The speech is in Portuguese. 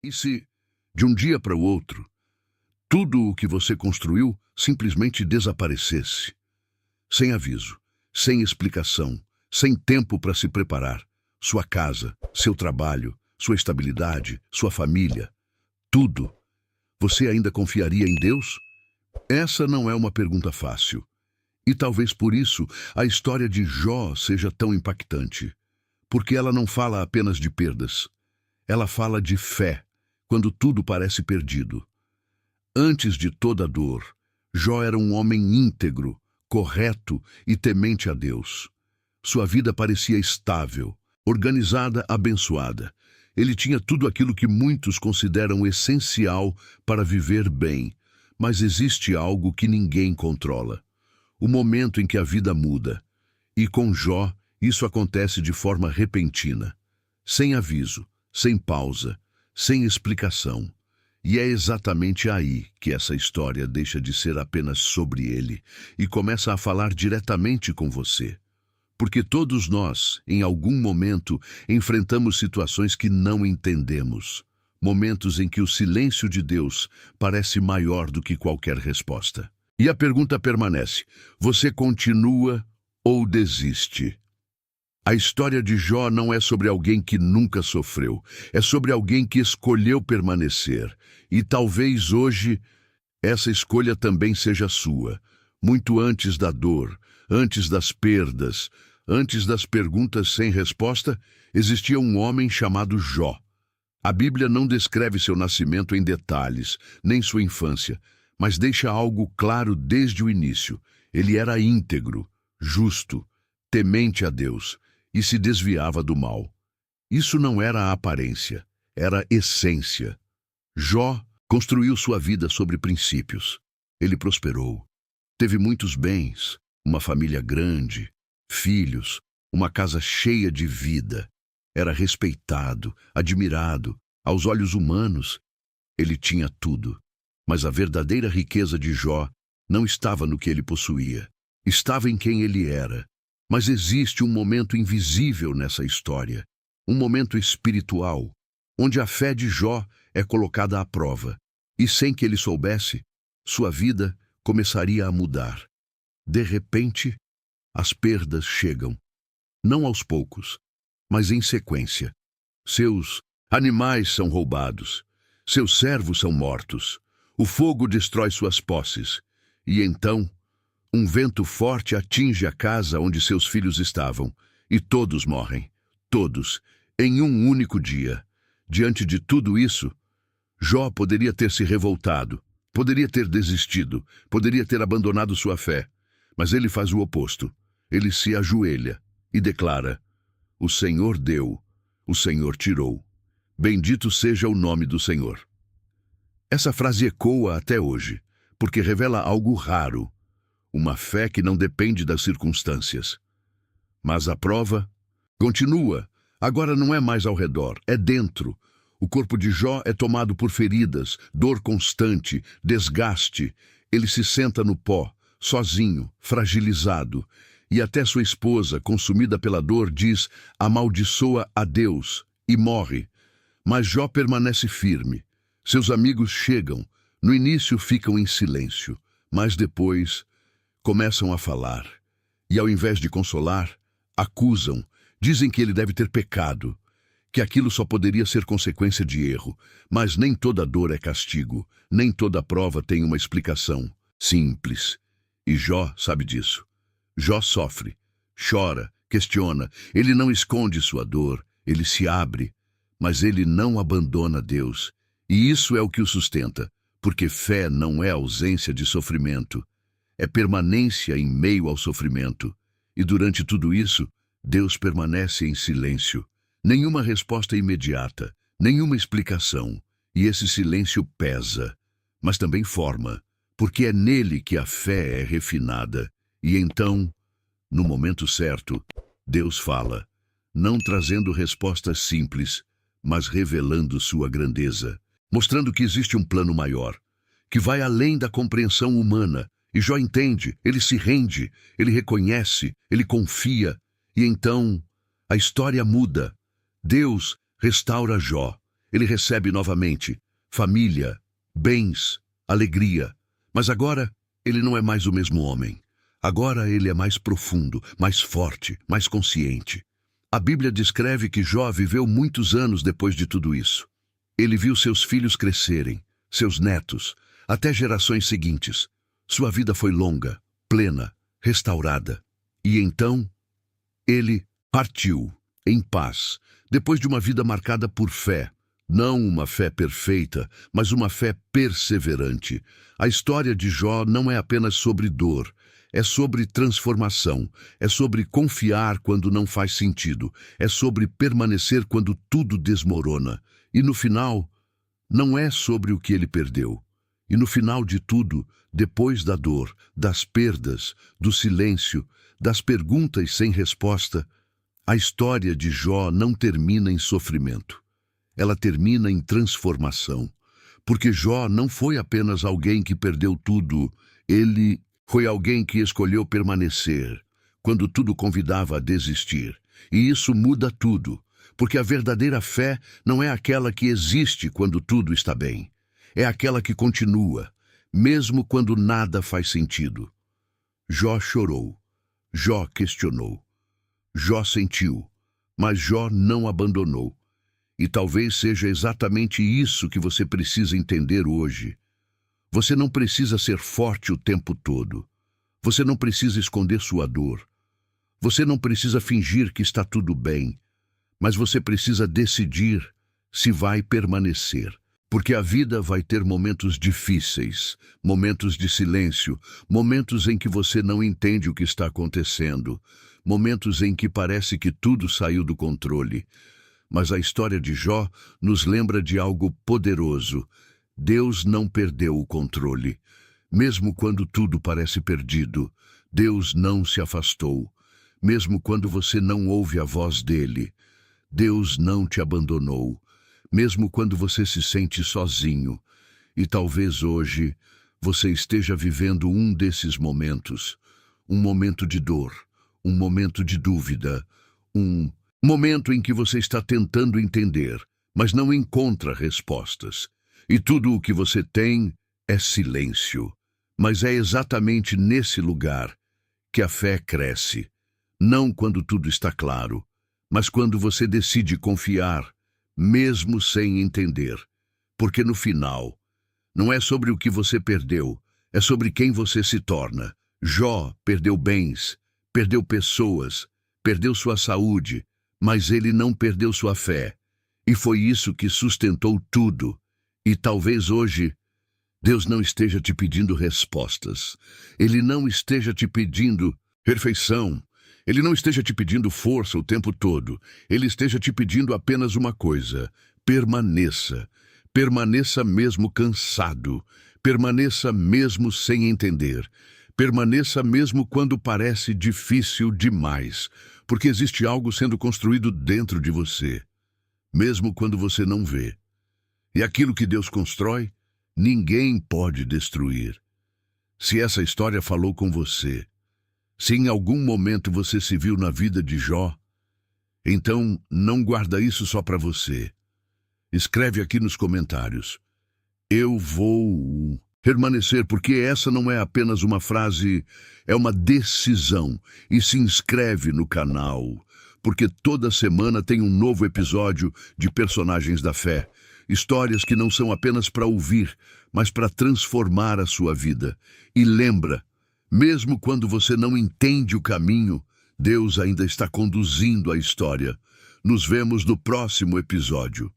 E se, de um dia para o outro, tudo o que você construiu simplesmente desaparecesse? Sem aviso, sem explicação, sem tempo para se preparar. Sua casa, seu trabalho, sua estabilidade, sua família, tudo. Você ainda confiaria em Deus? Essa não é uma pergunta fácil. E talvez por isso a história de Jó seja tão impactante. Porque ela não fala apenas de perdas. Ela fala de fé, quando tudo parece perdido. Antes de toda a dor, Jó era um homem íntegro, correto e temente a Deus. Sua vida parecia estável, organizada, abençoada. Ele tinha tudo aquilo que muitos consideram essencial para viver bem. Mas existe algo que ninguém controla: o momento em que a vida muda. E com Jó, isso acontece de forma repentina, sem aviso, sem pausa, sem explicação. E é exatamente aí que essa história deixa de ser apenas sobre ele e começa a falar diretamente com você. Porque todos nós, em algum momento, enfrentamos situações que não entendemos. Momentos em que o silêncio de Deus parece maior do que qualquer resposta. E a pergunta permanece: você continua ou desiste? A história de Jó não é sobre alguém que nunca sofreu, é sobre alguém que escolheu permanecer. E talvez hoje essa escolha também seja sua. Muito antes da dor, antes das perdas, antes das perguntas sem resposta, existia um homem chamado Jó. A Bíblia não descreve seu nascimento em detalhes, nem sua infância, mas deixa algo claro desde o início. Ele era íntegro, justo, temente a Deus e se desviava do mal. Isso não era a aparência, era a essência. Jó construiu sua vida sobre princípios. Ele prosperou, teve muitos bens, uma família grande, filhos, uma casa cheia de vida. Era respeitado, admirado. Aos olhos humanos, ele tinha tudo. Mas a verdadeira riqueza de Jó não estava no que ele possuía. Estava em quem ele era. Mas existe um momento invisível nessa história. Um momento espiritual, onde a fé de Jó é colocada à prova. E sem que ele soubesse, sua vida começaria a mudar. De repente, as perdas chegam. Não aos poucos, mas em sequência. Seus animais são roubados, seus servos são mortos, o fogo destrói suas posses, e então um vento forte atinge a casa onde seus filhos estavam, e todos morrem, todos, em um único dia. Diante de tudo isso, Jó poderia ter se revoltado, poderia ter desistido, poderia ter abandonado sua fé, mas ele faz o oposto. Ele se ajoelha e declara: o Senhor deu, o Senhor tirou. Bendito seja o nome do Senhor. Essa frase ecoa até hoje, porque revela algo raro, uma fé que não depende das circunstâncias. Mas a prova continua. Agora não é mais ao redor, é dentro. O corpo de Jó é tomado por feridas, dor constante, desgaste. Ele se senta no pó, sozinho, fragilizado. E até sua esposa, consumida pela dor, diz: amaldiçoa a Deus, e morre. Mas Jó permanece firme. Seus amigos chegam. No início ficam em silêncio, mas depois começam a falar. E ao invés de consolar, acusam. Dizem que ele deve ter pecado, que aquilo só poderia ser consequência de erro. Mas nem toda dor é castigo, nem toda prova tem uma explicação simples. E Jó sabe disso. Jó sofre, chora, questiona. Ele não esconde sua dor, ele se abre. Mas ele não abandona Deus. E isso é o que o sustenta, porque fé não é ausência de sofrimento. É permanência em meio ao sofrimento. E durante tudo isso, Deus permanece em silêncio. Nenhuma resposta imediata, nenhuma explicação. E esse silêncio pesa, mas também forma, porque é nele que a fé é refinada. E então, no momento certo, Deus fala, não trazendo respostas simples, mas revelando sua grandeza, mostrando que existe um plano maior, que vai além da compreensão humana. E Jó entende, ele se rende, ele reconhece, ele confia. E então, a história muda. Deus restaura Jó. Ele recebe novamente família, bens, alegria. Mas agora ele não é mais o mesmo homem. Agora ele é mais profundo, mais forte, mais consciente. A Bíblia descreve que Jó viveu muitos anos depois de tudo isso. Ele viu seus filhos crescerem, seus netos, até gerações seguintes. Sua vida foi longa, plena, restaurada. E então, ele partiu, em paz, depois de uma vida marcada por fé. Não uma fé perfeita, mas uma fé perseverante. A história de Jó não é apenas sobre dor, é sobre transformação, é sobre confiar quando não faz sentido, é sobre permanecer quando tudo desmorona. E no final, não é sobre o que ele perdeu. E no final de tudo, depois da dor, das perdas, do silêncio, das perguntas sem resposta, a história de Jó não termina em sofrimento. Ela termina em transformação. Porque Jó não foi apenas alguém que perdeu tudo, ele foi alguém que escolheu permanecer, quando tudo convidava a desistir. E isso muda tudo, porque a verdadeira fé não é aquela que existe quando tudo está bem. É aquela que continua, mesmo quando nada faz sentido. Jó chorou, Jó questionou, Jó sentiu, mas Jó não abandonou. E talvez seja exatamente isso que você precisa entender hoje. Você não precisa ser forte o tempo todo. Você não precisa esconder sua dor. Você não precisa fingir que está tudo bem. Mas você precisa decidir se vai permanecer. Porque a vida vai ter momentos difíceis, momentos de silêncio, momentos em que você não entende o que está acontecendo, momentos em que parece que tudo saiu do controle. Mas a história de Jó nos lembra de algo poderoso. Deus não perdeu o controle. Mesmo quando tudo parece perdido, Deus não se afastou. Mesmo quando você não ouve a voz dele, Deus não te abandonou. Mesmo quando você se sente sozinho. E talvez hoje você esteja vivendo um desses momentos. Um momento de dor, um momento de dúvida, um momento em que você está tentando entender, mas não encontra respostas. E tudo o que você tem é silêncio. Mas é exatamente nesse lugar que a fé cresce. Não quando tudo está claro, mas quando você decide confiar, mesmo sem entender. Porque no final, não é sobre o que você perdeu, é sobre quem você se torna. Jó perdeu bens, perdeu pessoas, perdeu sua saúde, mas ele não perdeu sua fé. E foi isso que sustentou tudo. E talvez hoje, Deus não esteja te pedindo respostas. Ele não esteja te pedindo perfeição. Ele não esteja te pedindo força o tempo todo. Ele esteja te pedindo apenas uma coisa: permaneça. Permaneça mesmo cansado. Permaneça mesmo sem entender. Permaneça mesmo quando parece difícil demais, porque existe algo sendo construído dentro de você, mesmo quando você não vê. E aquilo que Deus constrói, ninguém pode destruir. Se essa história falou com você, se em algum momento você se viu na vida de Jó, então não guarda isso só para você. Escreve aqui nos comentários: eu vou permanecer, porque essa não é apenas uma frase, é uma decisão. E se inscreve no canal, porque toda semana tem um novo episódio de Personagens da Fé. Histórias que não são apenas para ouvir, mas para transformar a sua vida. E lembra, mesmo quando você não entende o caminho, Deus ainda está conduzindo a história. Nos vemos no próximo episódio.